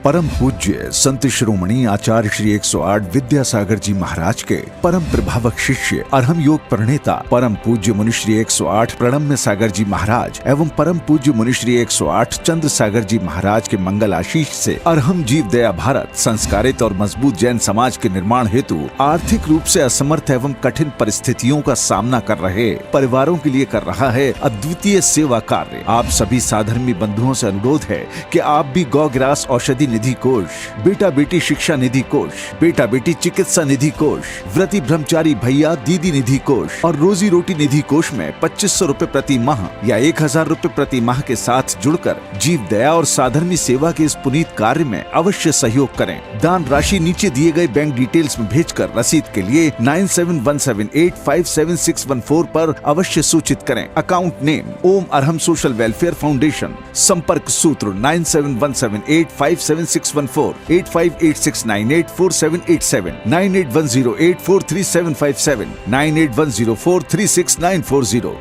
परम पूज्य संत शिरोमणि आचार्य श्री 108 विद्यासागर जी महाराज के परम प्रभावक शिष्य अरहम योग प्रणेता परम पूज्य मुनि श्री 108 प्रणम्य सागर जी महाराज एवं परम पूज्य मुनि श्री 108 चंद्र सागर जी महाराज के मंगल आशीष से अरहम जीव दया भारत संस्कारित और मजबूत जैन समाज के निर्माण हेतु आर्थिक रूप से असमर्थ एवं कठिन परिस्थितियों का सामना कर रहे परिवारों के लिए कर रहा है अद्वितीय सेवा कार्य। आप सभी साधर्मी बंधुओं से अनुरोध है कि आप भी गौ ग्रास औषधि निधि कोष, बेटा बेटी शिक्षा निधि कोष, बेटा बेटी चिकित्सा निधि कोष, व्रती ब्रह्मचारी भैया दीदी निधि कोष और रोजी रोटी निधि कोष में 2500 रूपए प्रति माह या 1000 रूपए प्रति माह के साथ जुड़कर जीव दया और साधर्मी सेवा के इस पुनीत कार्य में अवश्य सहयोग करें। दान राशि नीचे दिए गए बैंक डिटेल्स में भेजकर रसीद के लिए 9717857614 पर अवश्य सूचित करें। अकाउंट नेम ओम अरहम सोशल वेलफेयर फाउंडेशन। संपर्क सूत्र 9717857614, 8586984787, 9810843757, 9810436940।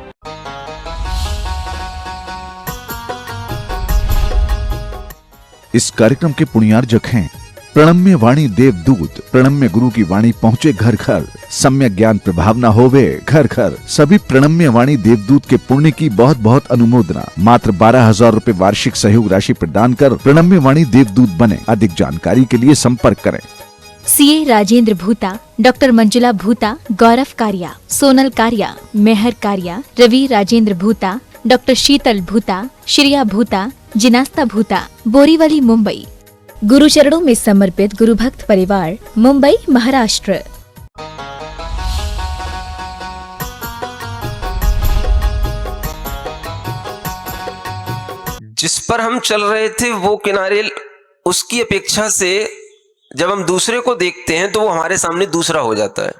इस कार्यक्रम के पुण्यार्जक हैं प्रणम्य वाणी देवदूत। प्रणम्य गुरु की वाणी पहुँचे घर घर, सम्यक ज्ञान प्रभाव न होवे घर घर। सभी प्रणम्य वाणी देवदूत के पुण्य की बहुत बहुत अनुमोदना। मात्र 12,000 रूपए वार्षिक सहयोग राशि प्रदान कर प्रणम्य वाणी देवदूत बने। अधिक जानकारी के लिए संपर्क करें। सीए राजेंद्र भूता, डॉक्टर मंजुला भूता, गौरव कारिया, सोनल कारिया, मेहर कारिया, रवि राजेंद्र भूता, डॉक्टर शीतल भूता, श्रिया भूता, जिनास्ता भूता, बोरीवली मुंबई। गुरुचरणों में समर्पित गुरु भक्त परिवार, मुंबई महाराष्ट्र। जिस पर हम चल रहे थे वो किनारे, उसकी अपेक्षा से जब हम दूसरे को देखते हैं तो वो हमारे सामने दूसरा हो जाता है,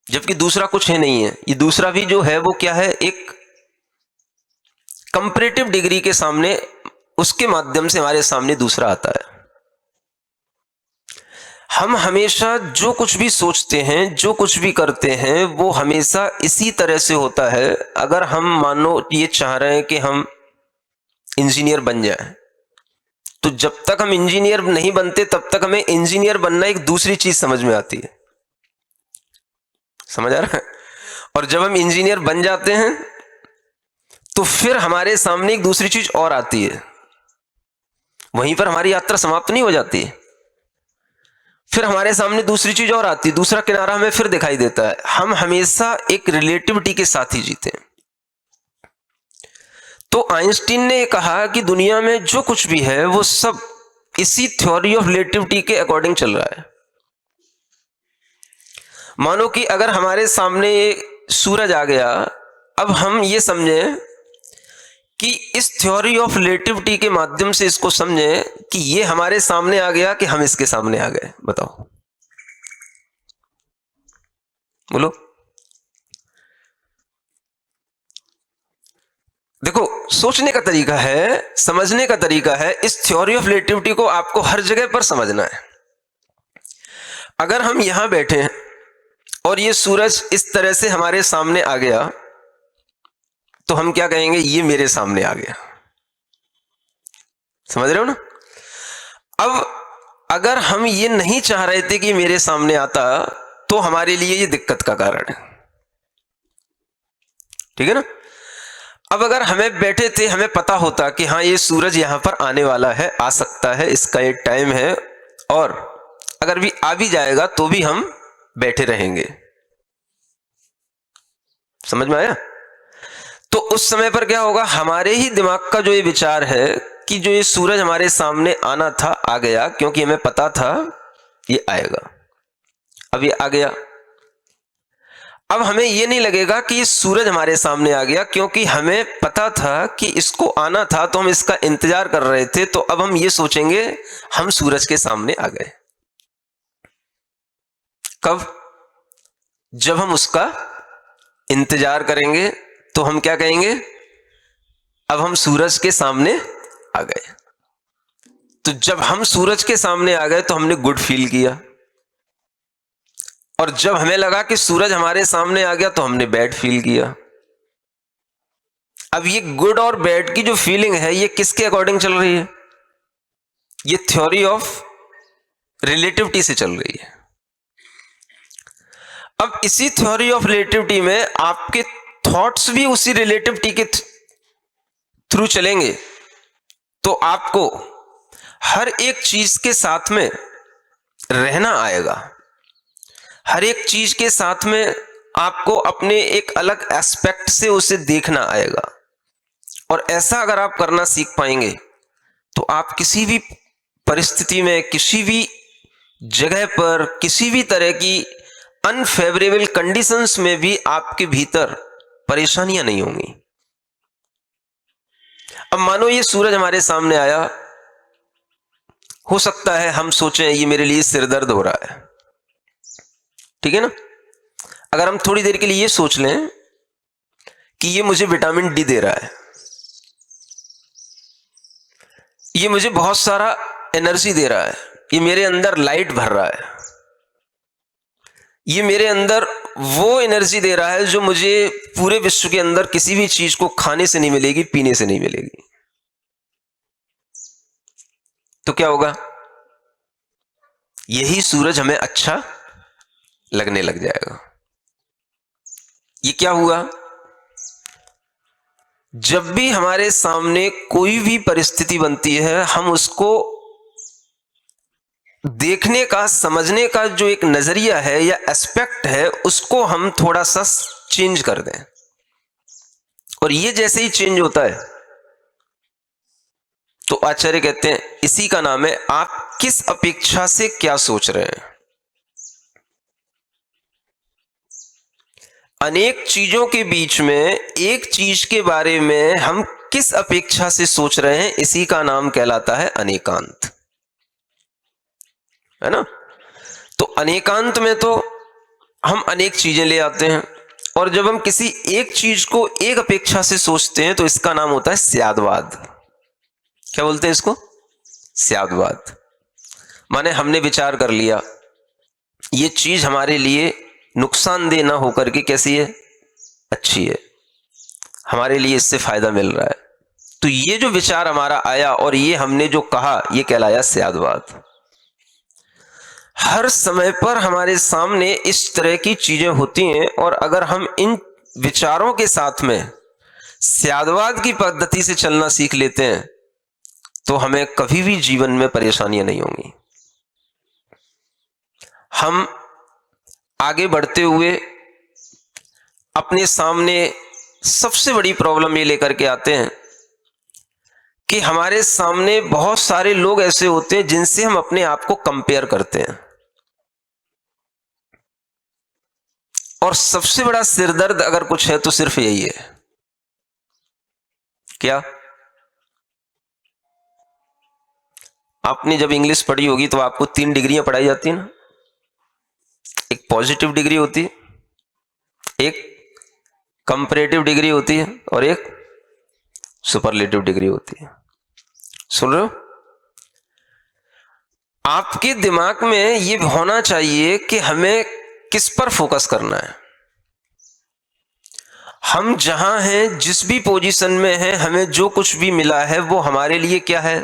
जबकि दूसरा कुछ है नहीं है। ये दूसरा भी जो है वो क्या है, एक कंपैरेटिव डिग्री के सामने, उसके माध्यम से हमारे सामने दूसरा आता है। हम हमेशा जो कुछ भी सोचते हैं, जो कुछ भी करते हैं, वो हमेशा इसी तरह से होता है। अगर हम मानो ये चाह रहे हैं कि हम इंजीनियर बन जाएं, तो जब तक हम इंजीनियर नहीं बनते तब तक हमें इंजीनियर बनना एक दूसरी चीज समझ में आती है। समझ आ रहा है? और जब हम इंजीनियर बन जाते हैं तो फिर हमारे सामने एक दूसरी चीज और आती है। वहीं पर हमारी यात्रा समाप्त नहीं हो जाती है, फिर हमारे सामने दूसरी चीज और आती है, दूसरा किनारा हमें फिर दिखाई देता है। हम हमेशा एक रिलेटिविटी के साथ ही जीते हैं। तो आइंस्टीन ने कहा कि दुनिया में जो कुछ भी है वो सब इसी थ्योरी ऑफ रिलेटिविटी के अकॉर्डिंग चल रहा है। मानो कि अगर हमारे सामने सूरज आ गया, अब हम ये समझें कि इस थ्योरी ऑफ रिलेटिविटी के माध्यम से इसको समझें कि ये हमारे सामने आ गया कि हम इसके सामने आ गए। बताओ, बोलो। देखो, सोचने का तरीका है, समझने का तरीका है। इस थ्योरी ऑफ रिलेटिविटी को आपको हर जगह पर समझना है। अगर हम यहां बैठे हैं और ये सूरज इस तरह से हमारे सामने आ गया तो हम क्या कहेंगे, ये मेरे सामने आ गया। समझ रहे हो ना? अब अगर हम ये नहीं चाह रहे थे कि मेरे सामने आता तो हमारे लिए ये दिक्कत का कारण है। ठीक है ना? अब अगर हमें बैठे थे, हमें पता होता कि हाँ ये सूरज यहां पर आने वाला है, आ सकता है, इसका एक टाइम है, और अगर भी आ भी जाएगा तो भी हम बैठे रहेंगे। समझ में आया? तो उस समय पर क्या होगा, हमारे ही दिमाग का जो ये विचार है कि जो ये सूरज हमारे सामने आना था आ गया, क्योंकि हमें पता था ये आएगा। अब ये आ गया, अब हमें ये नहीं लगेगा कि ये सूरज हमारे सामने आ गया, क्योंकि हमें पता था कि इसको आना था तो हम इसका इंतजार कर रहे थे। तो अब हम ये सोचेंगे हम सूरज के सामने आ गए। कब? जब हम उसका इंतजार करेंगे तो हम क्या कहेंगे, अब हम सूरज के सामने आ गए। तो जब हम सूरज के सामने आ गए तो हमने गुड फील किया, और जब हमें लगा कि सूरज हमारे सामने आ गया तो हमने बैड फील किया। अब ये गुड और बैड की जो फीलिंग है ये किसके अकॉर्डिंग चल रही है? ये थ्योरी ऑफ रिलेटिविटी से चल रही है। अब इसी थ्योरी ऑफ रिलेटिविटी में आपके थॉट्स भी उसी रिलेटिविटी के थ्रू चलेंगे, तो आपको हर एक चीज के साथ में रहना आएगा, हर एक चीज के साथ में आपको अपने एक अलग एस्पेक्ट से उसे देखना आएगा। और ऐसा अगर आप करना सीख पाएंगे तो आप किसी भी परिस्थिति में, किसी भी जगह पर, किसी भी तरह की अनफेवरेबल कंडीशंस में भी आपके भीतर परेशानियां नहीं होंगी। अब मानो ये सूरज हमारे सामने आया, हो सकता है हम सोचें ये मेरे लिए सिर दर्द हो रहा है, ठीक है ना। अगर हम थोड़ी देर के लिए ये सोच लें कि ये मुझे विटामिन डी दे रहा है, ये मुझे बहुत सारा एनर्जी दे रहा है, ये मेरे अंदर लाइट भर रहा है, ये मेरे अंदर वो एनर्जी दे रहा है जो मुझे पूरे विश्व के अंदर किसी भी चीज को खाने से नहीं मिलेगी, पीने से नहीं मिलेगी, तो क्या होगा? यही सूरज हमें अच्छा लगने लग जाएगा। ये क्या हुआ? जब भी हमारे सामने कोई भी परिस्थिति बनती है, हम उसको देखने का, समझने का जो एक नजरिया है या एस्पेक्ट है, उसको हम थोड़ा सा चेंज कर दें। और ये जैसे ही चेंज होता है तो आचार्य कहते हैं इसी का नाम है आप किस अपेक्षा से क्या सोच रहे हैं। अनेक चीजों के बीच में एक चीज के बारे में हम किस अपेक्षा से सोच रहे हैं, इसी का नाम कहलाता है अनेकांत, है ना। तो अनेकांत में तो हम अनेक चीजें ले आते हैं, और जब हम किसी एक चीज को एक अपेक्षा से सोचते हैं तो इसका नाम होता है स्यादवाद। क्या बोलते हैं इसको? स्यादवाद। माने हमने विचार कर लिया ये चीज हमारे लिए नुकसानदेह ना होकर के कैसी है? अच्छी है, हमारे लिए इससे फायदा मिल रहा है। तो ये जो विचार हमारा आया और ये हमने जो कहा, ये कहलाया स्यादवाद। हर समय पर हमारे सामने इस तरह की चीजें होती हैं, और अगर हम इन विचारों के साथ में स्यादवाद की पद्धति से चलना सीख लेते हैं तो हमें कभी भी जीवन में परेशानियां नहीं होंगी। हम आगे बढ़ते हुए अपने सामने सबसे बड़ी प्रॉब्लम ये लेकर के आते हैं कि हमारे सामने बहुत सारे लोग ऐसे होते हैं जिनसे हम अपने आप को कंपेयर करते हैं। और सबसे बड़ा सिरदर्द अगर कुछ है तो सिर्फ यही है। क्या आपने जब इंग्लिश पढ़ी होगी तो आपको 3 डिग्रियां पढ़ाई जाती है ना। एक पॉजिटिव डिग्री होती है, एक कंपैरेटिव डिग्री होती है, और एक सुपरलेटिव डिग्री होती है। सुन रहे हो? आपके दिमाग में ये होना चाहिए कि हमें किस पर फोकस करना है। हम जहां हैं, जिस भी पोजीशन में हैं, हमें जो कुछ भी मिला है वो हमारे लिए क्या है?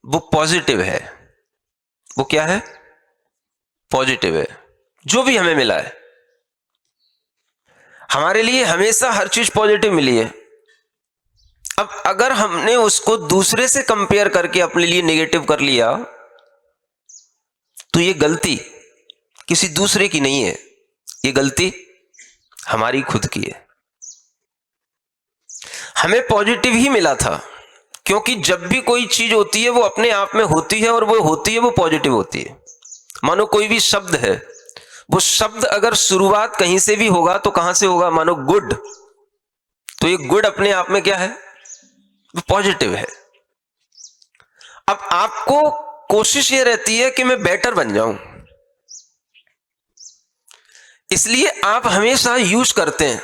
वो पॉजिटिव है। वो क्या है? पॉजिटिव है। जो भी हमें मिला है हमारे लिए हमेशा हर चीज पॉजिटिव मिली है। अब अगर हमने उसको दूसरे से कंपेयर करके अपने लिए नेगेटिव कर लिया तो ये गलती किसी दूसरे की नहीं है, ये गलती हमारी खुद की है। हमें पॉजिटिव ही मिला था, क्योंकि जब भी कोई चीज होती है वो अपने आप में होती है, और वो होती है वो पॉजिटिव होती है। मानो कोई भी शब्द है, वो शब्द अगर शुरुआत कहीं से भी होगा तो कहां से होगा? मानो गुड, तो ये गुड अपने आप में क्या है? वो पॉजिटिव है। अब आपको कोशिश ये रहती है कि मैं बेटर बन जाऊं, इसलिए आप हमेशा यूज करते हैं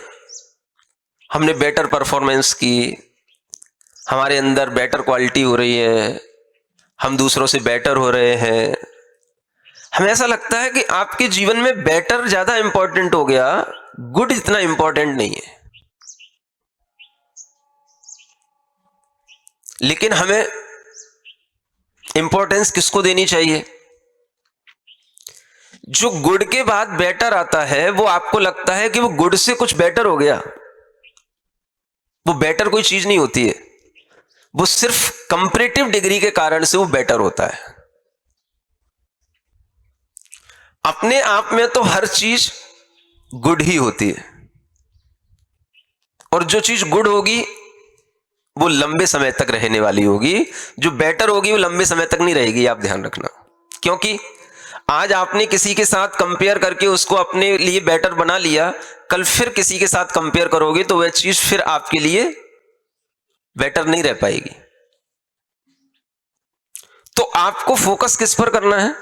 हमने बेटर परफॉर्मेंस की, हमारे अंदर बेटर क्वालिटी हो रही है, हम दूसरों से बेटर हो रहे हैं। हमें ऐसा लगता है कि आपके जीवन में बेटर ज्यादा इंपॉर्टेंट हो गया, गुड इतना इंपॉर्टेंट नहीं है। लेकिन हमें इंपॉर्टेंस किसको देनी चाहिए? जो गुड के बाद बेटर आता है वो आपको लगता है कि वो गुड से कुछ बेटर हो गया। वो बेटर कोई चीज नहीं होती है, वो सिर्फ कंपैरेटिव डिग्री के कारण से वो बेटर होता है। अपने आप में तो हर चीज गुड ही होती है, और जो चीज गुड होगी वो लंबे समय तक रहने वाली होगी, जो बेटर होगी वो लंबे समय तक नहीं रहेगी, आप ध्यान रखना। क्योंकि आज आपने किसी के साथ कंपेयर करके उसको अपने लिए बेटर बना लिया, कल फिर किसी के साथ कंपेयर करोगे तो वह चीज फिर आपके लिए बेटर नहीं रह पाएगी। तो आपको फोकस किस पर करना है?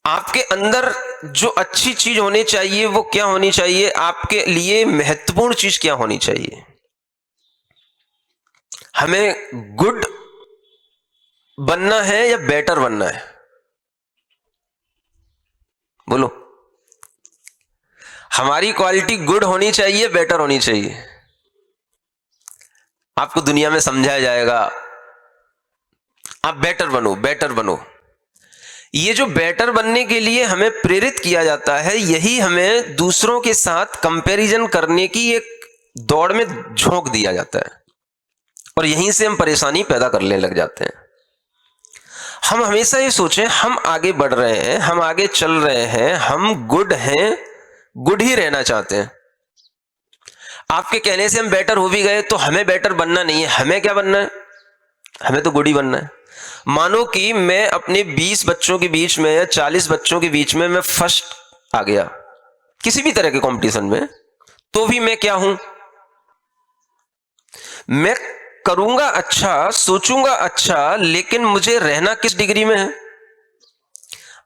आपके अंदर जो अच्छी चीज होनी चाहिए वो क्या होनी चाहिए? आपके लिए महत्वपूर्ण चीज क्या होनी चाहिए? हमें गुड बनना है या बेटर बनना है? बोलो। हमारी क्वालिटी गुड होनी चाहिए, बेटर होनी चाहिए? आपको दुनिया में समझाया जाएगा आप बेटर बनो, बेटर बनो। ये जो बेटर बनने के लिए हमें प्रेरित किया जाता है, यही हमें दूसरों के साथ कंपैरिजन करने की एक दौड़ में झोंक दिया जाता है, और यहीं से हम परेशानी पैदा करने लग जाते हैं। हम हमेशा ये सोचें हम आगे बढ़ रहे हैं, हम आगे चल रहे हैं, हम गुड हैं, गुड ही रहना चाहते हैं। आपके कहने से हम बेटर हो भी गए तो हमें बेटर बनना नहीं है। हमें क्या बनना है? हमें तो गुड ही बनना है। मानो कि मैं अपने 20 बच्चों के बीच में या 40 बच्चों के बीच में मैं फर्स्ट आ गया किसी भी तरह के कंपटीशन में, तो भी मैं क्या हूं? मैं करूंगा अच्छा, सोचूंगा अच्छा, लेकिन मुझे रहना किस डिग्री में है?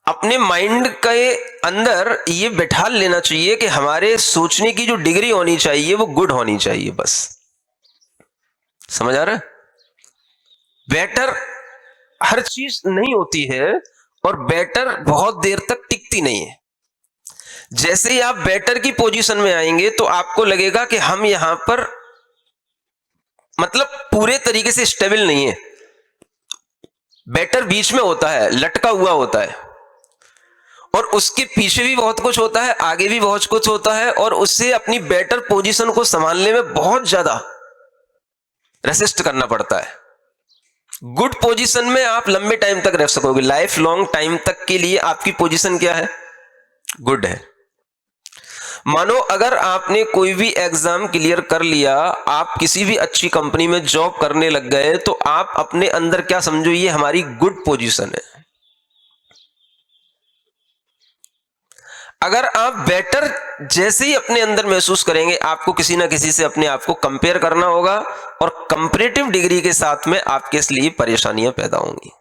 अपने माइंड के अंदर ये बैठा लेना चाहिए कि हमारे सोचने की जो डिग्री होनी चाहिए वो गुड होनी चाहिए, बस। समझ आ रहा है? बेटर हर चीज नहीं होती है, और बेटर बहुत देर तक टिकती नहीं है। जैसे ही आप बेटर की पोजीशन में आएंगे तो आपको लगेगा कि हम यहां पर मतलब पूरे तरीके से स्टेबल नहीं है। बेटर बीच में होता है, लटका हुआ होता है, और उसके पीछे भी बहुत कुछ होता है, आगे भी बहुत कुछ होता है, और उससे अपनी बेटर पोजीशन को संभालने में बहुत ज्यादा रेसिस्ट करना पड़ता है। गुड पोजीशन में आप लंबे टाइम तक रह सकोगे, लाइफ लॉन्ग टाइम तक के लिए आपकी पोजीशन क्या है? गुड है। मानो अगर आपने कोई भी एग्जाम क्लियर कर लिया, आप किसी भी अच्छी कंपनी में जॉब करने लग गए, तो आप अपने अंदर क्या समझो, ये हमारी गुड पोजीशन है। अगर आप बेटर जैसे ही अपने अंदर महसूस करेंगे, आपको किसी ना किसी से अपने आप को कंपेयर करना होगा, और कंपैरेटिव डिग्री के साथ में आपके लिए परेशानियां पैदा होंगी।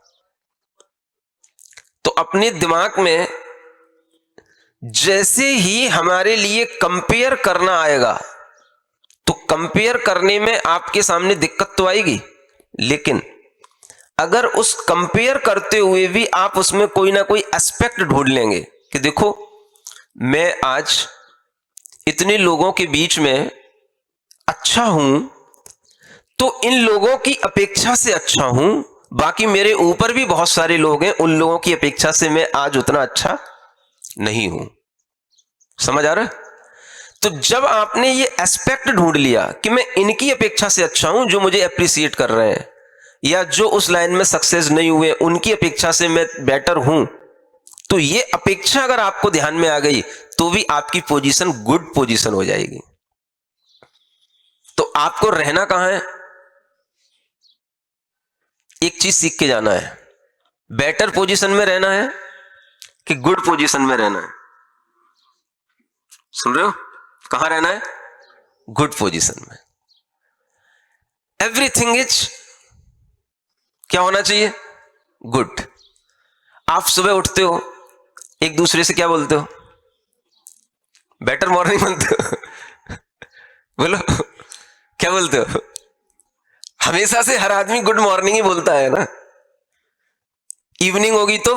तो अपने दिमाग में जैसे ही हमारे लिए कंपेयर करना आएगा, तो कंपेयर करने में आपके सामने दिक्कत तो आएगी, लेकिन अगर उस कंपेयर करते हुए भी आप उसमें कोई ना कोई एस्पेक्ट ढूंढ लेंगे कि देखो मैं आज इतने लोगों के बीच में अच्छा हूं, तो इन लोगों की अपेक्षा से अच्छा हूं, बाकी मेरे ऊपर भी बहुत सारे लोग हैं, उन लोगों की अपेक्षा से मैं आज उतना अच्छा नहीं हूं। समझ आ रहा है? तो जब आपने ये एस्पेक्ट ढूंढ लिया कि मैं इनकी अपेक्षा से अच्छा हूं, जो मुझे अप्रिशिएट कर रहे हैं, या जो उस लाइन में सक्सेस नहीं हुए उनकी अपेक्षा से मैं बेटर हूं, तो ये अपेक्षा अगर आपको ध्यान में आ गई तो भी आपकी पोजीशन गुड पोजीशन हो जाएगी। तो आपको रहना कहां है? एक चीज सीख के जाना है, बेटर पोजीशन में रहना है कि गुड पोजीशन में रहना है? सुन रहे हो? कहां रहना है? गुड पोजीशन में। एवरीथिंग इज क्या होना चाहिए? गुड। आप सुबह उठते हो, एक दूसरे से क्या बोलते हो? बेटर मॉर्निंग बोलते हो? बोलो, क्या बोलते हो? हमेशा से हर आदमी गुड मॉर्निंग ही बोलता है ना। इवनिंग होगी तो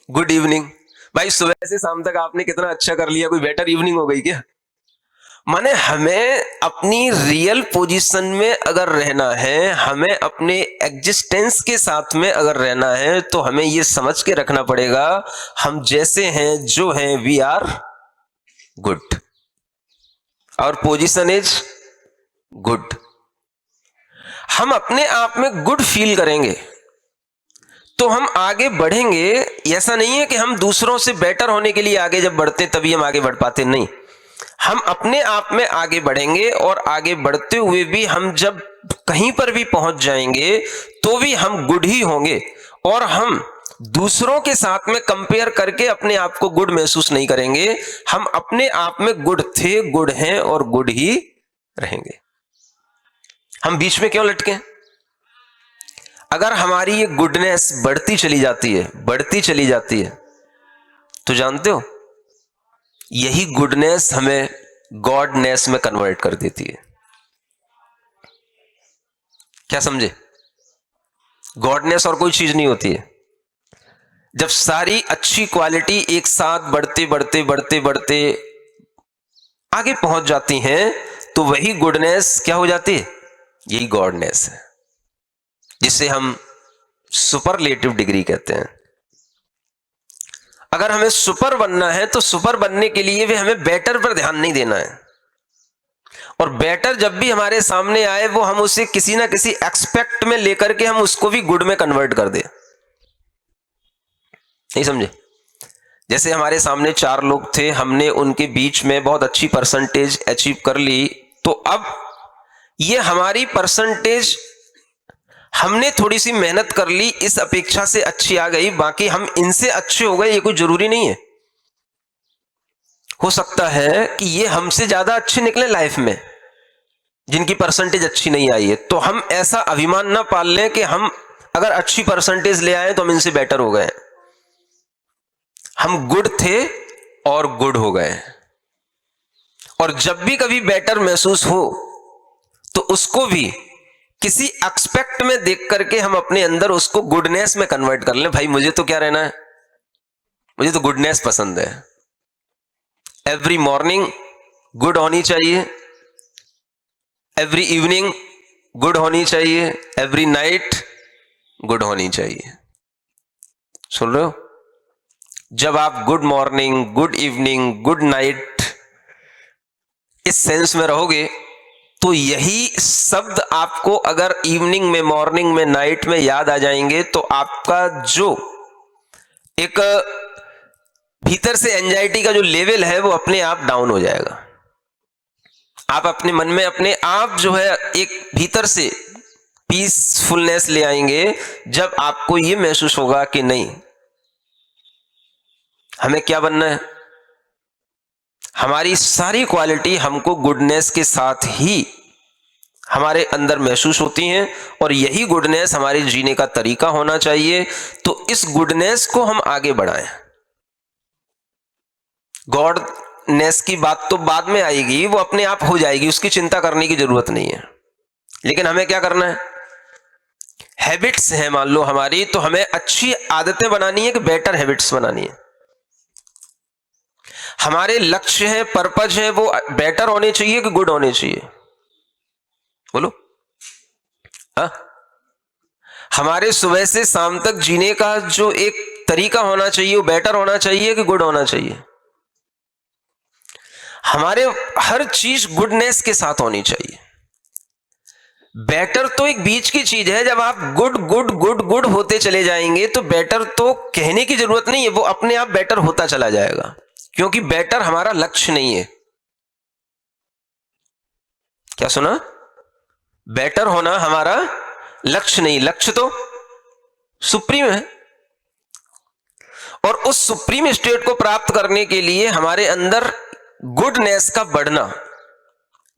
गुड इवनिंग। भाई सुबह से शाम तक आपने कितना अच्छा कर लिया, कोई बेटर इवनिंग हो गई क्या? माने हमें अपनी रियल पोजीशन में अगर रहना है, हमें अपने एग्जिस्टेंस के साथ में अगर रहना है, तो हमें ये समझ के रखना पड़ेगा हम जैसे हैं जो हैं वी आर गुड, और पोजीशन इज गुड। हम अपने आप में गुड फील करेंगे तो हम आगे बढ़ेंगे। ऐसा नहीं है कि हम दूसरों से बेटर होने के लिए आगे जब बढ़ते तभी हम आगे बढ़ पाते, नहीं, हम अपने आप में आगे बढ़ेंगे और आगे बढ़ते हुए भी हम जब कहीं पर भी पहुंच जाएंगे तो भी हम गुड ही होंगे, और हम दूसरों के साथ में कंपेयर करके अपने आप को गुड महसूस नहीं करेंगे। हम अपने आप में गुड थे, गुड हैं और गुड ही रहेंगे। हम बीच में क्यों लटके? अगर हमारी ये गुडनेस बढ़ती चली जाती है तो जानते हो यही गुडनेस हमें गॉडनेस में कन्वर्ट कर देती है। क्या समझे? गॉडनेस और कोई चीज नहीं होती है। जब सारी अच्छी क्वालिटी एक साथ बढ़ते आगे पहुंच जाती हैं तो वही गुडनेस क्या हो जाती है? यही गॉडनेस है, जिसे हम सुपरलेटिव डिग्री कहते हैं। अगर हमें सुपर बनना है तो सुपर बनने के लिए भी हमें बेटर पर ध्यान नहीं देना है, और बेटर जब भी हमारे सामने आए वो हम उसे किसी ना किसी एक्सपेक्ट में लेकर के हम उसको भी गुड में कन्वर्ट कर दे। नहीं समझे? जैसे हमारे सामने 4 लोग थे, हमने उनके बीच में बहुत अच्छी परसेंटेज अचीव कर ली, तो अब ये हमारी परसेंटेज हमने थोड़ी सी मेहनत कर ली, इस अपेक्षा से अच्छी आ गई, बाकी हम इनसे अच्छे हो गए ये कोई जरूरी नहीं है। हो सकता है कि ये हमसे ज्यादा अच्छे निकले लाइफ में, जिनकी परसेंटेज अच्छी नहीं आई है। तो हम ऐसा अभिमान ना पाल लें कि हम अगर अच्छी परसेंटेज ले आए तो हम इनसे बेटर हो गए। हम गुड थे और गुड हो गए, और जब भी कभी बेटर महसूस हो तो उसको भी किसी एक्सपेक्ट में देख करके हम अपने अंदर उसको गुडनेस में कन्वर्ट कर लें। भाई मुझे तो क्या रहना है, मुझे तो गुडनेस पसंद है। एवरी मॉर्निंग गुड होनी चाहिए, एवरी इवनिंग गुड होनी चाहिए, एवरी नाइट गुड होनी चाहिए। सुन रहे हो? जब आप good morning, good evening, good night इस सेंस में रहोगे तो यही शब्द आपको अगर इवनिंग में, मॉर्निंग में, नाइट में याद आ जाएंगे तो आपका जो एक भीतर से एंजाइटी का जो लेवल है वो अपने आप डाउन हो जाएगा। आप अपने मन में अपने आप जो है एक भीतर से पीसफुलनेस ले आएंगे, जब आपको ये महसूस होगा कि नहीं, हमें क्या बनना है, हमारी सारी क्वालिटी हमको गुडनेस के साथ ही हमारे अंदर महसूस होती हैं, और यही गुडनेस हमारे जीने का तरीका होना चाहिए। तो इस गुडनेस को हम आगे बढ़ाएं। गॉडनेस की बात तो बाद में आएगी, वो अपने आप हो जाएगी, उसकी चिंता करने की जरूरत नहीं है। लेकिन हमें क्या करना है? हैबिट्स हैं मान लो हमारी, तो हमें अच्छी आदतें बनानी है कि बेटर हैबिट्स बनानी है। हमारे लक्ष्य हैं, पर्पज है, वो बेटर होने चाहिए कि गुड होने चाहिए? बोलो। हमारे सुबह से शाम तक जीने का जो एक तरीका होना चाहिए वो बेटर होना चाहिए कि गुड होना चाहिए? हमारे हर चीज गुडनेस के साथ होनी चाहिए। बेटर तो एक बीच की चीज है। जब आप गुड गुड गुड गुड होते चले जाएंगे तो बेटर तो कहने की जरूरत नहीं है, वो अपने आप बेटर होता चला जाएगा, क्योंकि बेटर हमारा लक्ष्य नहीं है। क्या सुना? बेटर होना हमारा लक्ष्य नहीं, लक्ष्य तो सुप्रीम है। और उस सुप्रीम स्टेट को प्राप्त करने के लिए हमारे अंदर गुडनेस का बढ़ना,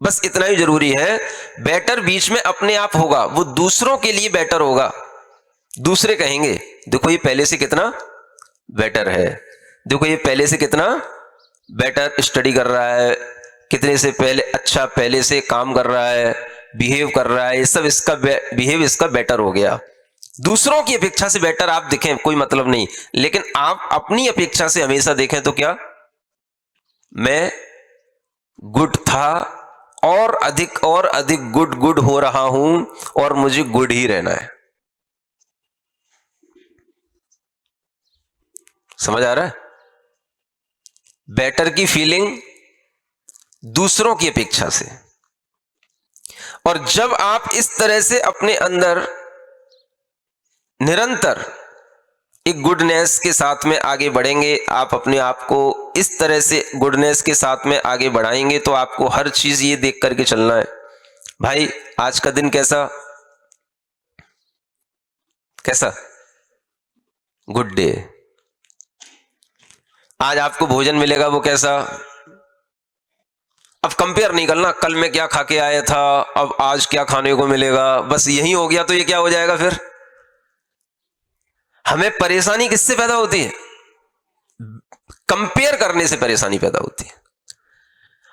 बस इतना ही जरूरी है। बेटर बीच में अपने आप होगा, वो दूसरों के लिए बेटर होगा। दूसरे कहेंगे देखो ये पहले से कितना बेटर है, देखो ये पहले से कितना बेटर स्टडी कर रहा है, कितने से पहले अच्छा पहले से काम कर रहा है, बिहेव कर रहा है, ये सब इसका बिहेव इसका बेटर हो गया। दूसरों की अपेक्षा से बेटर आप दिखें कोई मतलब नहीं, लेकिन आप अपनी अपेक्षा से हमेशा देखें तो क्या, मैं गुड था और अधिक गुड गुड हो रहा हूं और मुझे गुड ही रहना है। समझ आ रहा है? बेटर की फीलिंग दूसरों की अपेक्षा से। और जब आप इस तरह से अपने अंदर निरंतर एक गुडनेस के साथ में आगे बढ़ेंगे, आप अपने आप को इस तरह से गुडनेस के साथ में आगे बढ़ाएंगे, तो आपको हर चीज ये देख करके चलना है, भाई आज का दिन कैसा कैसा गुड डे। आज आपको भोजन मिलेगा वो कैसा। अब कंपेयर नहीं करना, कल मैं क्या खा के आया था, अब आज क्या खाने को मिलेगा, बस यही हो गया तो ये क्या हो जाएगा फिर। हमें परेशानी किससे पैदा होती है? कंपेयर करने से परेशानी पैदा होती है।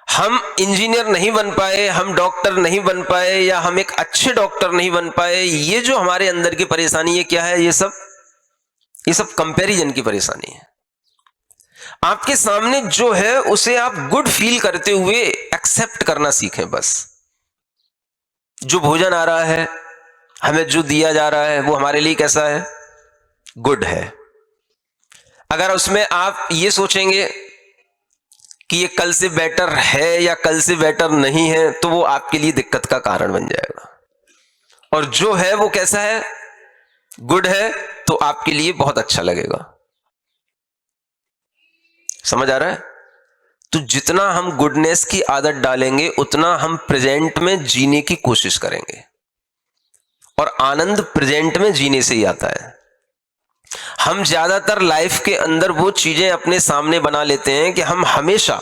हम इंजीनियर नहीं बन पाए, हम डॉक्टर नहीं बन पाए, या हम एक अच्छे डॉक्टर नहीं बन पाए, ये जो हमारे अंदर की परेशानी है क्या है? ये सब कंपैरिजन की परेशानी है। आपके सामने जो है उसे आप गुड फील करते हुए एक्सेप्ट करना सीखें। बस जो भोजन आ रहा है, हमें जो दिया जा रहा है, वो हमारे लिए कैसा है? गुड है। अगर उसमें आप ये सोचेंगे कि ये कल से बेटर है या कल से बेटर नहीं है, तो वो आपके लिए दिक्कत का कारण बन जाएगा। और जो है वो कैसा है? गुड है, तो आपके लिए बहुत अच्छा लगेगा। समझ आ रहा है? तो जितना हम गुडनेस की आदत डालेंगे, उतना हम प्रेजेंट में जीने की कोशिश करेंगे, और आनंद प्रेजेंट में जीने से ही आता है। हम ज्यादातर लाइफ के अंदर वो चीजें अपने सामने बना लेते हैं कि हम हमेशा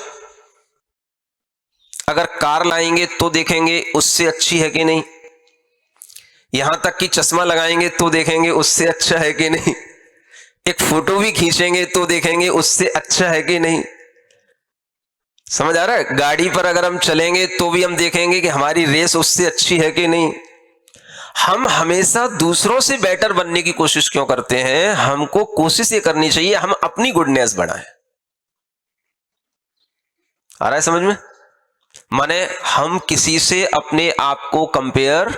अगर कार लाएंगे तो देखेंगे उससे अच्छी है कि नहीं, यहां तक कि चश्मा लगाएंगे तो देखेंगे उससे अच्छा है कि नहीं, एक फोटो भी खींचेंगे तो देखेंगे उससे अच्छा है कि नहीं। समझ आ रहा है? गाड़ी पर अगर हम चलेंगे तो भी हम देखेंगे कि हमारी रेस उससे अच्छी है कि नहीं। हम हमेशा दूसरों से बेटर बनने की कोशिश क्यों करते हैं? हमको कोशिश ये करनी चाहिए हम अपनी गुडनेस बढ़ाएं। आ रहा है समझ में? माने हम किसी से अपने आप को कंपेयर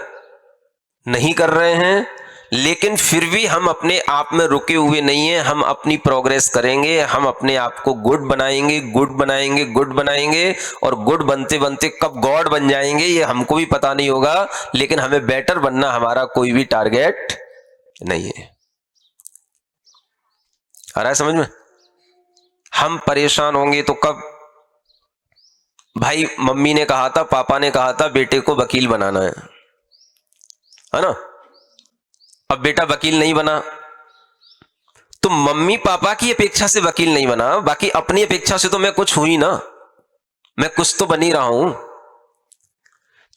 नहीं कर रहे हैं, लेकिन फिर भी हम अपने आप में रुके हुए नहीं हैं। हम अपनी प्रोग्रेस करेंगे, हम अपने आप को गुड बनाएंगे, गुड बनाएंगे, गुड बनाएंगे, और गुड बनते बनते कब गॉड बन जाएंगे ये हमको भी पता नहीं होगा, लेकिन हमें बेटर बनना हमारा कोई भी टारगेट नहीं है। आ रहा है समझ में? हम परेशान होंगे तो कब? भाई मम्मी ने कहा था, पापा ने कहा था बेटे को वकील बनाना है ना। अब बेटा वकील नहीं बना, तो मम्मी पापा की अपेक्षा से वकील नहीं बना, बाकी अपनी अपेक्षा से तो मैं कुछ हुई ना, मैं कुछ तो बन ही रहा हूं।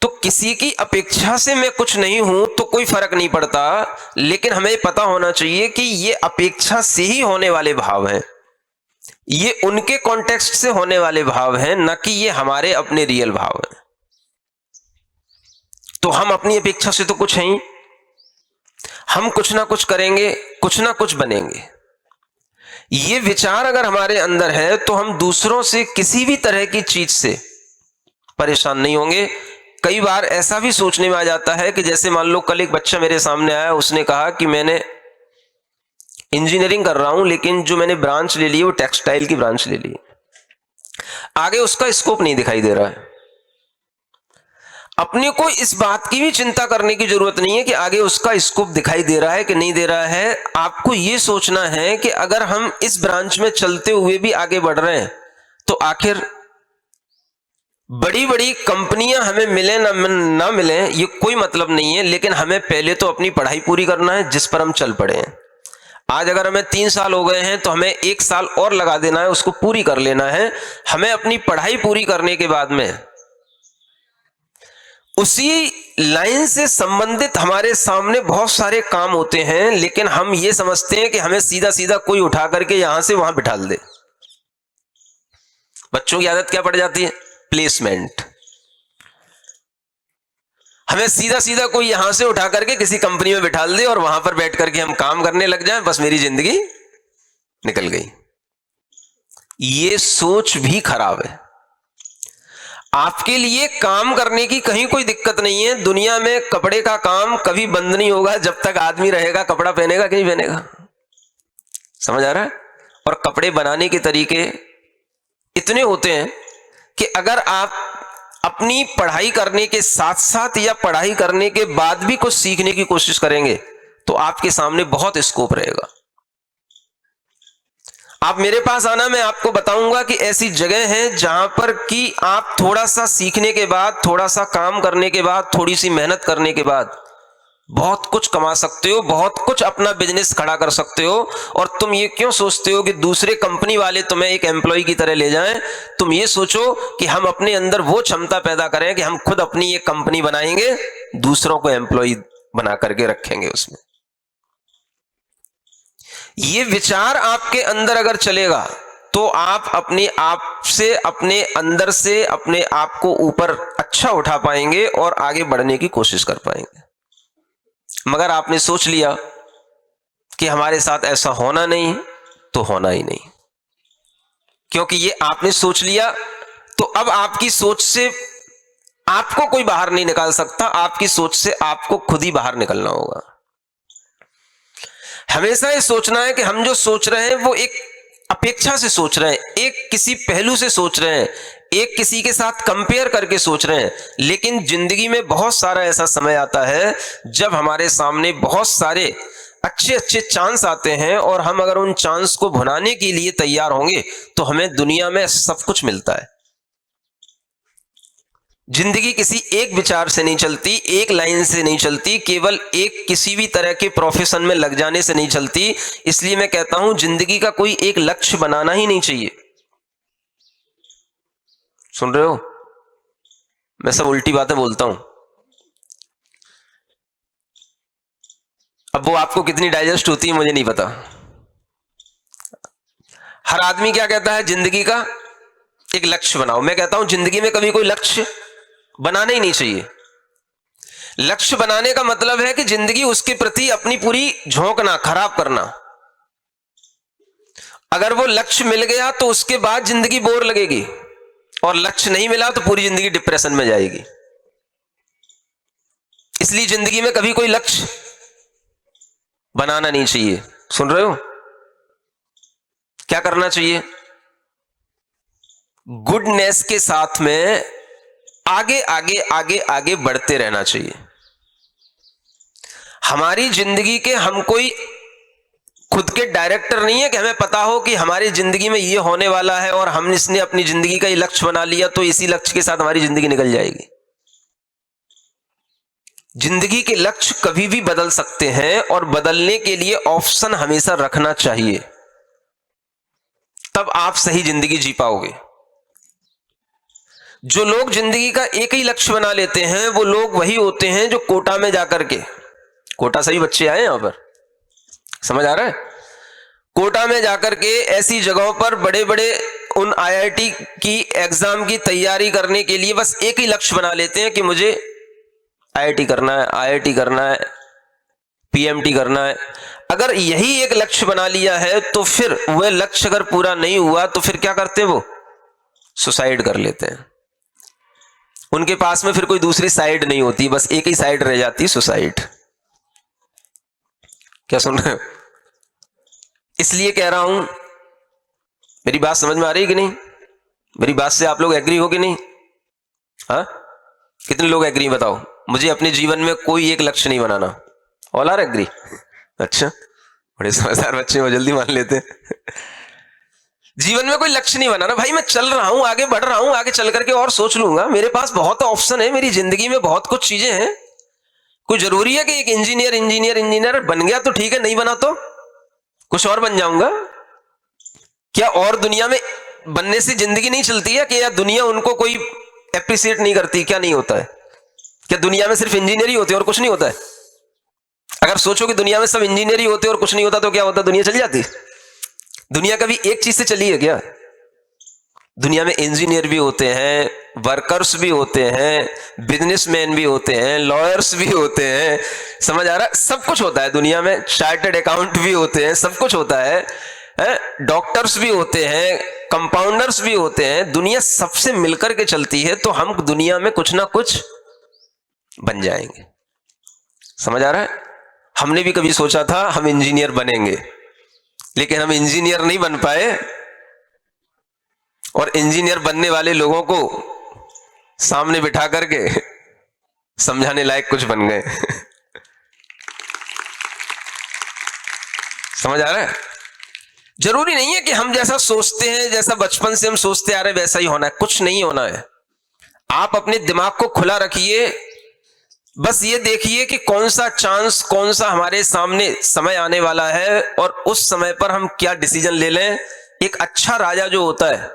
तो किसी की अपेक्षा से मैं कुछ नहीं हूं तो कोई फर्क नहीं पड़ता, लेकिन हमें पता होना चाहिए कि ये अपेक्षा से ही होने वाले भाव हैं, ये उनके कॉन्टेक्स्ट से होने वाले भाव हैं, न कि ये हमारे अपने रियल भाव हैं। तो हम अपनी अपेक्षा से तो कुछ हैं ही, हम कुछ ना कुछ करेंगे, कुछ ना कुछ बनेंगे। ये विचार अगर हमारे अंदर है तो हम दूसरों से किसी भी तरह की चीज से परेशान नहीं होंगे। कई बार ऐसा भी सोचने में आ जाता है कि जैसे मान लो कल एक बच्चा मेरे सामने आया, उसने कहा कि मैंने इंजीनियरिंग कर रहा हूं, लेकिन जो मैंने ब्रांच ले ली वो टेक्सटाइल की ब्रांच ले ली, आगे उसका स्कोप नहीं दिखाई दे रहा है। अपने को इस बात की भी चिंता करने की जरूरत नहीं है कि आगे उसका स्कोप दिखाई दे रहा है कि नहीं दे रहा है। आपको यह सोचना है कि अगर हम इस ब्रांच में चलते हुए भी आगे बढ़ रहे हैं तो आखिर बड़ी बड़ी कंपनियां हमें मिले ना मिले ये कोई मतलब नहीं है, लेकिन हमें पहले तो अपनी पढ़ाई पूरी करना है जिस पर हम चल पड़े हैं। आज अगर हमें 3 साल हो गए हैं तो हमें 1 साल और लगा देना है, उसको पूरी कर लेना है। हमें अपनी पढ़ाई पूरी करने के बाद में उसी लाइन से संबंधित हमारे सामने बहुत सारे काम होते हैं, लेकिन हम ये समझते हैं कि हमें सीधा सीधा कोई उठा करके यहां से वहां बिठा दे। बच्चों की आदत क्या पड़ जाती है? प्लेसमेंट। हमें सीधा सीधा कोई यहां से उठा करके किसी कंपनी में बिठा दे और वहां पर बैठ करके हम काम करने लग जाएं, बस मेरी जिंदगी निकल गई। ये सोच भी खराब है। आपके लिए काम करने की कहीं कोई दिक्कत नहीं है। दुनिया में कपड़े का काम कभी बंद नहीं होगा, जब तक आदमी रहेगा कपड़ा पहनेगा कि नहीं पहनेगा। समझ आ रहा है? और कपड़े बनाने के तरीके इतने होते हैं कि अगर आप अपनी पढ़ाई करने के साथ साथ या पढ़ाई करने के बाद भी कुछ सीखने की कोशिश करेंगे तो आपके सामने बहुत स्कोप रहेगा। आप मेरे पास आना, मैं आपको बताऊंगा कि ऐसी जगह है जहां पर कि आप थोड़ा सा सीखने के बाद, थोड़ा सा काम करने के बाद, थोड़ी सी मेहनत करने के बाद बहुत कुछ कमा सकते हो, बहुत कुछ अपना बिजनेस खड़ा कर सकते हो। और तुम ये क्यों सोचते हो कि दूसरे कंपनी वाले तुम्हें एक एम्प्लॉय की तरह ले जाएं? तुम ये सोचो कि हम अपने अंदर वो क्षमता पैदा करें कि हम खुद अपनी एक कंपनी बनाएंगे, दूसरों को एम्प्लॉय बना करके रखेंगे उसमें। ये विचार आपके अंदर अगर चलेगा तो आप अपने आप से, अपने अंदर से अपने आप को ऊपर अच्छा उठा पाएंगे और आगे बढ़ने की कोशिश कर पाएंगे। मगर आपने सोच लिया कि हमारे साथ ऐसा होना नहीं, तो होना ही नहीं। क्योंकि ये आपने सोच लिया तो अब आपकी सोच से आपको कोई बाहर नहीं निकाल सकता, आपकी सोच से आपको खुद ही बाहर निकलना होगा। हमेशा ये सोचना है कि हम जो सोच रहे हैं वो एक अपेक्षा से सोच रहे हैं, एक किसी पहलू से सोच रहे हैं, एक किसी के साथ कंपेयर करके सोच रहे हैं। लेकिन जिंदगी में बहुत सारा ऐसा समय आता है जब हमारे सामने बहुत सारे अच्छे अच्छे चांस आते हैं और हम अगर उन चांस को भुनाने के लिए तैयार होंगे तो हमें दुनिया में सब कुछ मिलता है। जिंदगी किसी एक विचार से नहीं चलती, एक लाइन से नहीं चलती, केवल एक किसी भी तरह के प्रोफेशन में लग जाने से नहीं चलती। इसलिए मैं कहता हूं जिंदगी का कोई एक लक्ष्य बनाना ही नहीं चाहिए। सुन रहे हो? मैं सब उल्टी बातें बोलता हूं। अब वो आपको कितनी डाइजेस्ट होती है मुझे नहीं पता। हर आदमी क्या कहता है, जिंदगी का एक लक्ष्य बनाओ। मैं कहता हूं जिंदगी में कभी कोई लक्ष्य बनाना ही नहीं चाहिए। लक्ष्य बनाने का मतलब है कि जिंदगी उसके प्रति अपनी पूरी झोंकना, खराब करना। अगर वो लक्ष्य मिल गया तो उसके बाद जिंदगी बोर लगेगी, और लक्ष्य नहीं मिला तो पूरी जिंदगी डिप्रेशन में जाएगी। इसलिए जिंदगी में कभी कोई लक्ष्य बनाना नहीं चाहिए। सुन रहे हो? क्या करना चाहिए? गुडनेस के साथ में आगे आगे आगे आगे बढ़ते रहना चाहिए। हमारी जिंदगी के हम कोई खुद के डायरेक्टर नहीं है कि हमें पता हो कि हमारी जिंदगी में ये होने वाला है और हम इसने अपनी जिंदगी का ये लक्ष्य बना लिया तो इसी लक्ष्य के साथ हमारी जिंदगी निकल जाएगी। जिंदगी के लक्ष्य कभी भी बदल सकते हैं और बदलने के लिए ऑप्शन हमेशा रखना चाहिए, तब आप सही जिंदगी जी पाओगे। जो लोग जिंदगी का एक ही लक्ष्य बना लेते हैं वो लोग वही होते हैं जो कोटा में जाकर के, कोटा से ही बच्चे आए यहां पर, समझ आ रहा है? कोटा में जाकर के ऐसी जगहों पर बड़े बड़े उन आईआईटी की एग्जाम की तैयारी करने के लिए बस एक ही लक्ष्य बना लेते हैं कि मुझे आईआईटी करना है, आईआईटी करना है, पीएमटी करना है। अगर यही एक लक्ष्य बना लिया है तो फिर वह लक्ष्य अगर पूरा नहीं हुआ तो फिर क्या करते हैं? वो सुसाइड कर लेते हैं। उनके पास में फिर कोई दूसरी साइड नहीं होती, बस एक ही साइड रह जाती, सुसाइड। क्या सुन रहे हो? इसलिए कह रहा हूं, मेरी बात समझ में आ रही है कि नहीं? मेरी बात से आप लोग एग्री हो कि नहीं? हाँ, कितने लोग एग्री बताओ? मुझे अपने जीवन में कोई एक लक्ष्य नहीं बनाना। All are agree? अच्छा, बड़े समझदार बच्चे हो, जल्दी मान लेते हैं। जीवन में कोई लक्ष्य नहीं बनाना भाई। मैं चल रहा हूं, आगे बढ़ रहा हूं, आगे चल करके और सोच लूंगा। मेरे पास बहुत ऑप्शन है, मेरी जिंदगी में बहुत कुछ चीजें हैं। कोई जरूरी है कि एक इंजीनियर बन गया तो ठीक है, नहीं बना तो कुछ और बन जाऊंगा क्या? और दुनिया में बनने से जिंदगी नहीं चलती है कि या दुनिया उनको कोई एप्रिशिएट नहीं करती? क्या नहीं होता है? क्या दुनिया में सिर्फ इंजीनियर ही होते और कुछ नहीं होता है? अगर सोचो कि दुनिया में सब इंजीनियर ही होते और कुछ नहीं होता तो क्या होता? दुनिया चल जाती? दुनिया कभी एक चीज से चली है क्या? दुनिया में इंजीनियर भी होते हैं, वर्कर्स भी होते हैं, बिजनेसमैन भी होते हैं, लॉयर्स भी होते हैं, समझ आ रहा है? सब कुछ होता है दुनिया में। चार्टर्ड अकाउंट भी होते हैं, सब कुछ होता है। डॉक्टर्स भी होते हैं, कंपाउंडर्स भी होते हैं, दुनिया सबसे मिलकर के चलती है, तो हम दुनिया में कुछ ना कुछ बन जाएंगे। समझ आ रहा है? हमने भी कभी सोचा था हम इंजीनियर बनेंगे, लेकिन हम इंजीनियर नहीं बन पाए, और इंजीनियर बनने वाले लोगों को सामने बिठा करके समझाने लायक कुछ बन गए। समझ आ रहा है? जरूरी नहीं है कि हम जैसा सोचते हैं, जैसा बचपन से हम सोचते आ रहे वैसा ही होना है, कुछ नहीं होना है। आप अपने दिमाग को खुला रखिए, बस ये देखिए कि कौन सा चांस, कौन सा हमारे सामने समय आने वाला है, और उस समय पर हम क्या डिसीजन ले लें। एक अच्छा राजा जो होता है,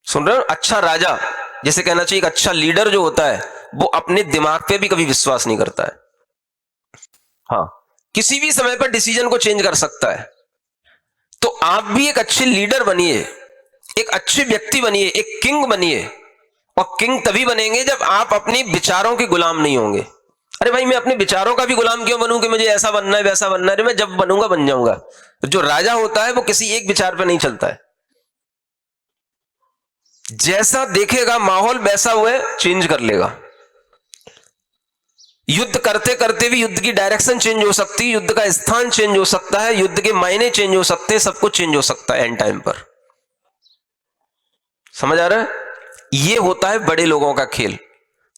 सुन रहे हो, अच्छा राजा, जैसे कहना चाहिए एक अच्छा लीडर जो होता है, वो अपने दिमाग पे भी कभी विश्वास नहीं करता है। हाँ, किसी भी समय पर डिसीजन को चेंज कर सकता है। तो आप भी एक अच्छे लीडर बनिए, एक अच्छे व्यक्ति बनिए, एक किंग बनिए। और किंग तभी बनेंगे जब आप अपने विचारों के गुलाम नहीं होंगे। अरे भाई, मैं अपने विचारों का भी गुलाम क्यों बनूं कि मुझे ऐसा बनना है वैसा बनना है? अरे मैं जब बनूंगा बन जाऊंगा। जो राजा होता है वो किसी एक विचार पर नहीं चलता है, जैसा देखेगा माहौल वैसा वह चेंज कर लेगा। युद्ध करते करते भी युद्ध की डायरेक्शन चेंज हो सकती है, युद्ध का स्थान चेंज हो सकता है, युद्ध के मायने चेंज हो सकते हैं, सब कुछ चेंज हो सकता है एंड टाइम पर। समझ आ रहा है? ये होता है बड़े लोगों का खेल।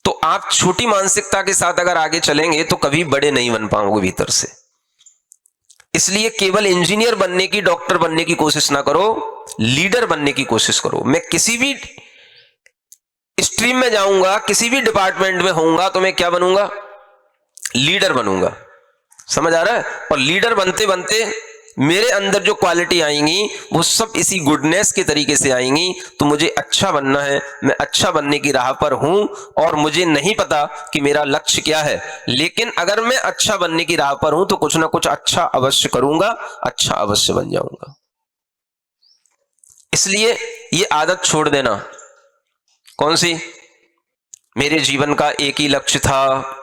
तो आप छोटी मानसिकता के साथ अगर आगे चलेंगे तो कभी बड़े नहीं बन पाओगे भीतर से। इसलिए केवल इंजीनियर बनने की, डॉक्टर बनने की कोशिश ना करो, लीडर बनने की कोशिश करो। मैं किसी भी स्ट्रीम में जाऊंगा, किसी भी डिपार्टमेंट में होऊंगा, तो मैं क्या बनूंगा? लीडर बनूंगा। समझ आ रहा है? और लीडर बनते बनते मेरे अंदर जो क्वालिटी आएंगी वो सब इसी गुडनेस के तरीके से आएंगी। तो मुझे अच्छा बनना है, मैं अच्छा बनने की राह पर हूं, और मुझे नहीं पता कि मेरा लक्ष्य क्या है, लेकिन अगर मैं अच्छा बनने की राह पर हूं तो कुछ ना कुछ अच्छा अवश्य करूंगा, अच्छा अवश्य बन जाऊंगा। इसलिए ये आदत छोड़ देना। कौन सी? मेरे जीवन का एक ही लक्ष्य था,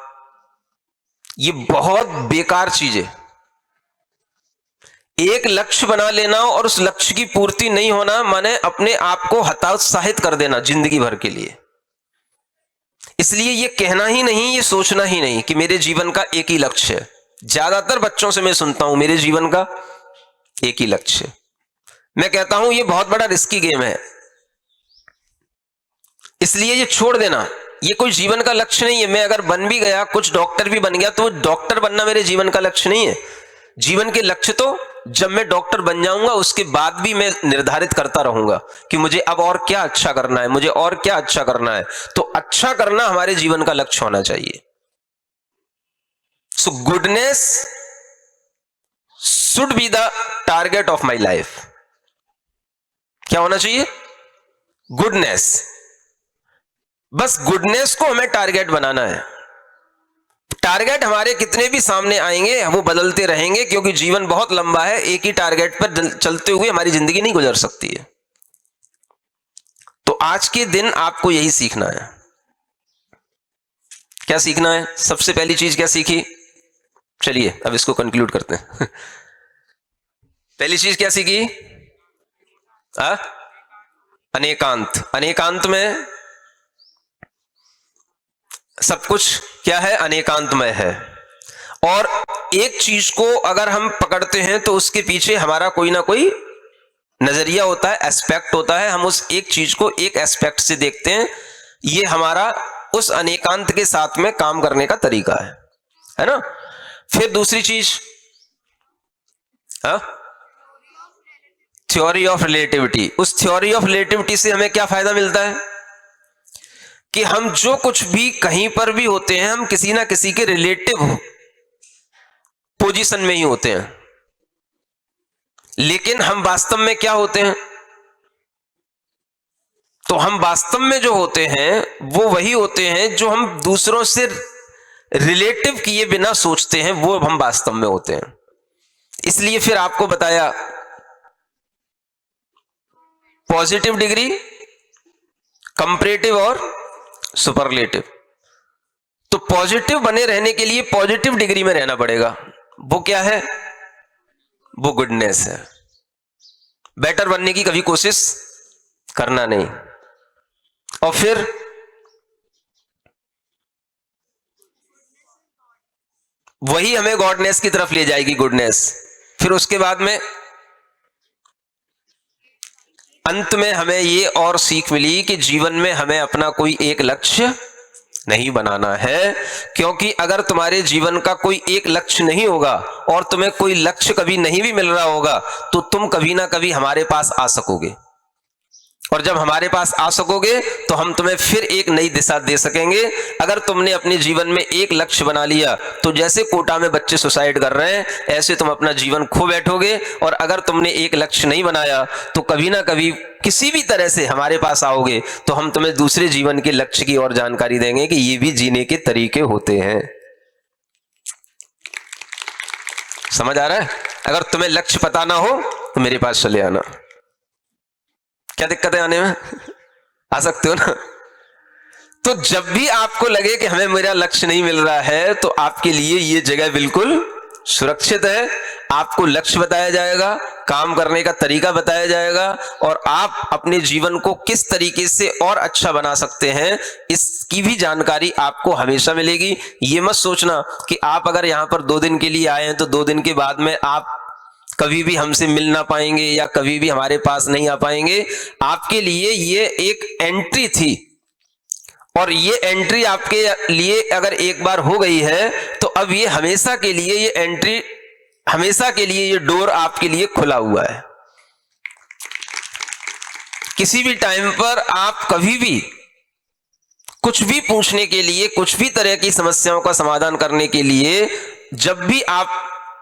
ये बहुत बेकार चीज है। एक लक्ष्य बना लेना और उस लक्ष्य की पूर्ति नहीं होना माने अपने आप को हतोत्साहित कर देना जिंदगी भर के लिए। इसलिए ये कहना ही नहीं, ये सोचना ही नहीं कि मेरे जीवन का एक ही लक्ष्य है। ज्यादातर बच्चों से मैं सुनता हूं मेरे जीवन का एक ही लक्ष्य है। मैं कहता हूं ये बहुत बड़ा रिस्की गेम है, इसलिए ये छोड़ देना। ये कोई जीवन का लक्ष्य नहीं है। मैं अगर बन भी गया, कुछ डॉक्टर भी बन गया, तो डॉक्टर बनना मेरे जीवन का लक्ष्य नहीं है। जीवन के लक्ष्य तो जब मैं डॉक्टर बन जाऊंगा उसके बाद भी मैं निर्धारित करता रहूंगा कि मुझे अब और क्या अच्छा करना है, मुझे और क्या अच्छा करना है। तो अच्छा करना हमारे जीवन का लक्ष्य होना चाहिए। So goodness should be the target of my life. क्या होना चाहिए? गुडनेस। बस गुडनेस को हमें टारगेट बनाना है। टारगेट हमारे कितने भी सामने आएंगे वो बदलते रहेंगे, क्योंकि जीवन बहुत लंबा है। एक ही टारगेट पर चलते हुए हमारी जिंदगी नहीं गुजर सकती है। तो आज के दिन आपको यही सीखना है। क्या सीखना है? सबसे पहली चीज क्या सीखी? चलिए अब इसको कंक्लूड करते हैं। पहली चीज क्या सीखी? अनेकांत। अनेकांत में सब कुछ क्या है? अनेकांतमय है। और एक चीज को अगर हम पकड़ते हैं तो उसके पीछे हमारा कोई ना कोई नजरिया होता है, एस्पेक्ट होता है। हम उस एक चीज को एक एस्पेक्ट से देखते हैं। ये हमारा उस अनेकांत के साथ में काम करने का तरीका है ना? फिर दूसरी चीज, थ्योरी ऑफ रिलेटिविटी। उस थ्योरी ऑफ रिलेटिविटी से हमें क्या फायदा मिलता है कि हम जो कुछ भी कहीं पर भी होते हैं, हम किसी ना किसी के रिलेटिव पोजीशन में ही होते हैं। लेकिन हम वास्तव में क्या होते हैं? तो हम वास्तव में जो होते हैं वो वही होते हैं जो हम दूसरों से रिलेटिव किए बिना सोचते हैं, वो हम वास्तव में होते हैं। इसलिए फिर आपको बताया पॉजिटिव डिग्री, कंपैरेटिव और सुपरलेटिव। तो पॉजिटिव बने रहने के लिए पॉजिटिव डिग्री में रहना पड़ेगा। वो क्या है? वो गुडनेस है। बेटर बनने की कभी कोशिश करना नहीं। और फिर वही हमें गॉडनेस की तरफ ले जाएगी, गुडनेस। फिर उसके बाद में अंत में हमें ये और सीख मिली कि जीवन में हमें अपना कोई एक लक्ष्य नहीं बनाना है, क्योंकि अगर तुम्हारे जीवन का कोई एक लक्ष्य नहीं होगा और तुम्हें कोई लक्ष्य कभी नहीं भी मिल रहा होगा तो तुम कभी ना कभी हमारे पास आ सकोगे, और जब हमारे पास आ सकोगे तो हम तुम्हें फिर एक नई दिशा दे सकेंगे। अगर तुमने अपने जीवन में एक लक्ष्य बना लिया तो जैसे कोटा में बच्चे सुसाइड कर रहे हैं ऐसे तुम अपना जीवन खो बैठोगे, और अगर तुमने एक लक्ष्य नहीं बनाया तो कभी ना कभी किसी भी तरह से हमारे पास आओगे तो हम तुम्हें दूसरे जीवन के लक्ष्य की और जानकारी देंगे कि ये भी जीने के तरीके होते हैं। समझ आ रहा है? अगर तुम्हें लक्ष्य पता ना हो तो मेरे पास चले आना। क्या दिक्कत है आने में? आ सकते हो ना? तो जब भी आपको लगे कि हमें मेरा लक्ष्य नहीं मिल रहा है तो आपके लिए ये जगह बिल्कुल सुरक्षित है। आपको लक्ष्य बताया जाएगा, काम करने का तरीका बताया जाएगा, और आप अपने जीवन को किस तरीके से और अच्छा बना सकते हैं इसकी भी जानकारी आपको हमेशा मिलेगी। ये मत सोचना कि आप अगर यहां पर 2 दिन के लिए आए हैं तो 2 दिन के बाद में आप कभी भी हमसे मिल ना पाएंगे या कभी भी हमारे पास नहीं आ पाएंगे। आपके लिए ये एक एंट्री थी, और ये एंट्री आपके लिए अगर एक बार हो गई है तो अब ये हमेशा के लिए, ये एंट्री हमेशा के लिए, ये डोर आपके लिए खुला हुआ है। किसी भी टाइम पर आप कभी भी कुछ भी पूछने के लिए, कुछ भी तरह की समस्याओं का समाधान करने के लिए जब भी आप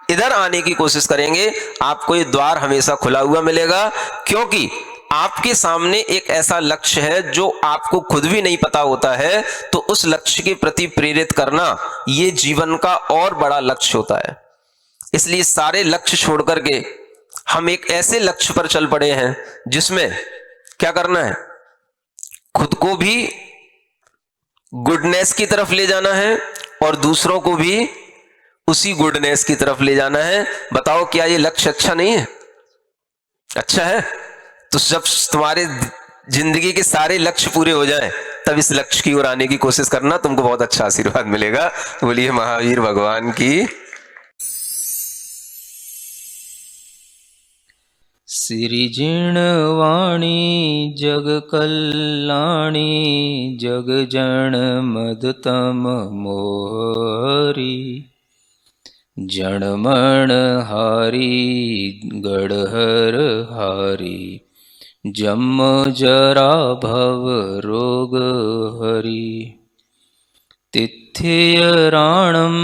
इधर आने की कोशिश करेंगे आपको ये द्वार हमेशा खुला हुआ मिलेगा, क्योंकि आपके सामने एक ऐसा लक्ष्य है जो आपको खुद भी नहीं पता होता है। तो उस लक्ष्य के प्रति प्रेरित करना ये जीवन का और बड़ा लक्ष्य होता है। इसलिए सारे लक्ष्य छोड़ करके हम एक ऐसे लक्ष्य पर चल पड़े हैं जिसमें क्या करना है, खुद को भी गुडनेस की तरफ ले जाना है और दूसरों को भी उसी गुडनेस की तरफ ले जाना है। बताओ क्या ये लक्ष्य अच्छा नहीं है? अच्छा है। तो जब तुम्हारे जिंदगी के सारे लक्ष्य पूरे हो जाएं तब इस लक्ष्य की ओर आने की कोशिश करना, तुमको बहुत अच्छा आशीर्वाद मिलेगा। बोलिए महावीर भगवान की। सिरिजिणवाणी जग कल्याणी जग जन मदतम मोहरी जनमण हारी गढ़हर हारी जम जरा भव रोग हरि तिथ्य राणम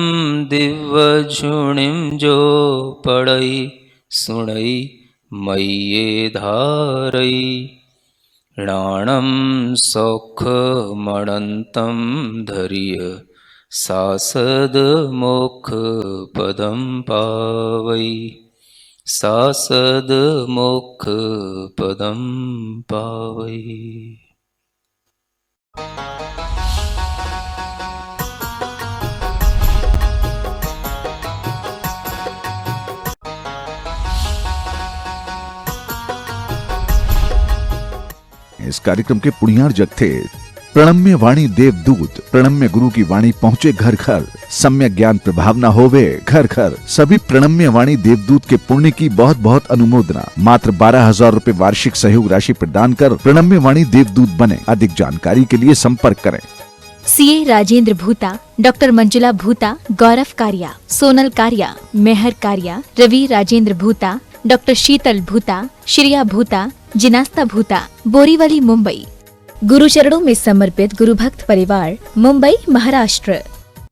दिव्य झुणिम जो पढ़ई सुणई मय्ये धारई राणम सौख मणंतम धर्य सासद मोक्ष पदम पावई सासद मोक्ष पदम पावई। इस कार्यक्रम के पुण्यार जग थे प्रणम्य वाणी देवदूत। प्रणम्य गुरु की वाणी पहुँचे घर घर, सम्यक ज्ञान प्रभाव न होवे घर घर। सभी प्रणम्य वाणी देवदूत के पुण्य की बहुत बहुत अनुमोदना। मात्र 12,000 रुपए वार्षिक सहयोग राशि प्रदान कर प्रणम्य वाणी देवदूत बने। अधिक जानकारी के लिए संपर्क करें। सीए राजेंद्र भूता, डॉक्टर मंजुला भूता, गौरव कारिया, सोनल कारिया, मेहर कारिया, रवि राजेंद्र भूता, डॉक्टर शीतल भूता, श्रिया भूता, जिनास्ता भूता, बोरीवली मुंबई। गुरुचरणों में समर्पित गुरु भक्त परिवार, मुंबई महाराष्ट्र।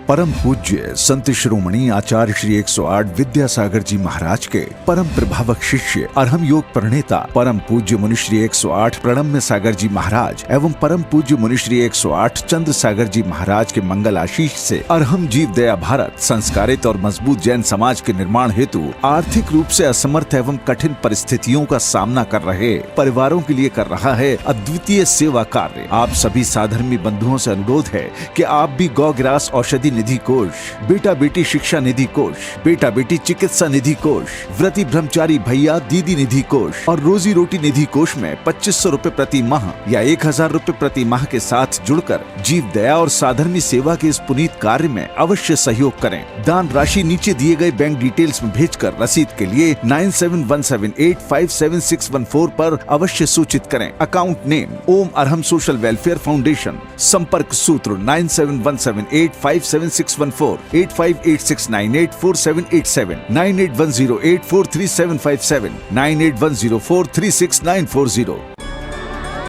परम पूज्य संत शिरोमणि आचार्य श्री 108 विद्यासागर जी महाराज के परम प्रभावक शिष्य अरहम योग प्रणेता परम पूज्य मुनिश्री 108 प्रणम्य सागर जी महाराज एवं परम पूज्य मुनिश्री 108 चंद्र सागर जी महाराज के मंगल आशीष से अरहम जीव दया भारत संस्कारित और मजबूत जैन समाज के निर्माण हेतु आर्थिक रूप से असमर्थ एवं कठिन परिस्थितियों का सामना कर रहे परिवारों के लिए कर रहा है अद्वितीय सेवा कार्य। आप सभी साधर्मी बंधुओं से अनुरोध है कि आप भी गौ ग्रास औषधि निधि कोष, बेटा बेटी शिक्षा निधि कोष, बेटा बेटी चिकित्सा निधि कोष, व्रती ब्रह्मचारी भैया दीदी निधि कोष और रोजी रोटी निधि कोष में 2500 रूपए प्रति माह या 1000 रूपए प्रति माह के साथ जुड़कर जीव दया और साधर्मी सेवा के इस पुनीत कार्य में अवश्य सहयोग करें। दान राशि नीचे दिए गए बैंक डिटेल्स में भेजकर रसीद के लिए 9717857614 पर अवश्य सूचित करें। अकाउंट नेम ओम अरहम सोशल वेलफेयर फाउंडेशन। संपर्क सूत्र 9717857614, 8586984787, 9810843757, 9810436940।